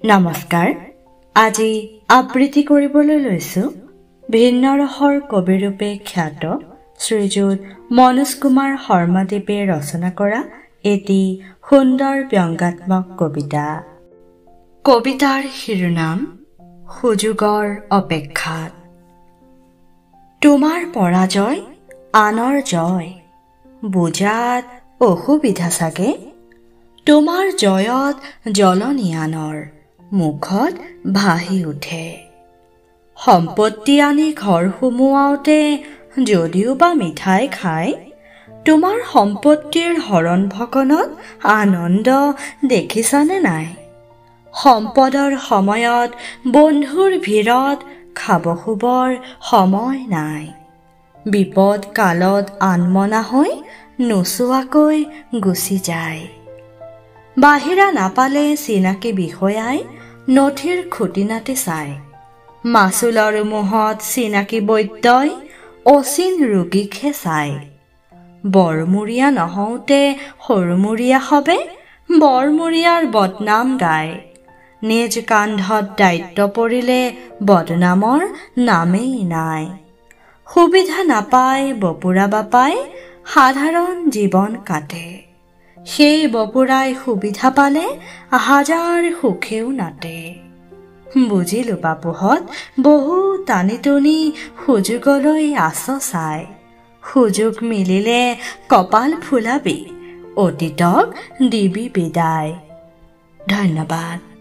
নমস্কাৰ। আজি আবৃত্তি কৰিবলৈ লৈছো ভিন্ন ৰসৰ কবিৰূপে খ্যাত শ্ৰীযুত মনোজ কুমাৰ শৰ্মাদেৱে ৰচনা কৰা এটি সুন্দৰ ব্যংগাত্মক কবিতা। কবিতাৰ শিৰোনাম সুযোগৰ অপেক্ষাত। তোমাৰ পৰাজয় আনৰ জয়, বুজাত অসুবিধা চাগে। তোমাৰ জয়ত জ্বলনি আনৰ মুখত ভাহি উঠে। সম্পত্তি আনি ঘৰ সুমুৱাওঁতে যদিও বা মিঠাই খায়, তোমাৰ সম্পত্তিৰ হৰণ ভকনত আনন্দ দেখিছানে নাই? সম্পদৰ সময়ত বন্ধুৰ ভিৰত খাব শুবৰ সময় নাই। বিপদ কালত আনমনা হৈ নোচোৱাকৈ গুচি যায়। বাহিৰা নাপালে চিনাকি বিষয়াই নথিৰ খুটিনাটি চায়। মাচুলৰ মোহত চিনাকি বৈদ্যই অচিন ৰোগীকহে চায়। বৰমূৰীয়া নহওঁতে সৰুমূৰীয়া হবে, বৰমূৰীয়াৰ বদনাম গায়। নিজ কান্ধত দায়িত্ব পৰিলে বদনামৰ নামেই নাই। সুবিধা নাপায় বপুৰা বাপাই সাধাৰণ জীৱন কাটে। সেই বপুৰাই সুবিধা পালে হাজাৰ সুখেও নাটে। বুজিলো বাপুহঁত বহু টানি টুনি সুযোগলৈ আছ চাই। সুযোগ মিলিলে কপাল ফুলাবি, অতীতক দিবি বিদায়। ধন্যবাদ।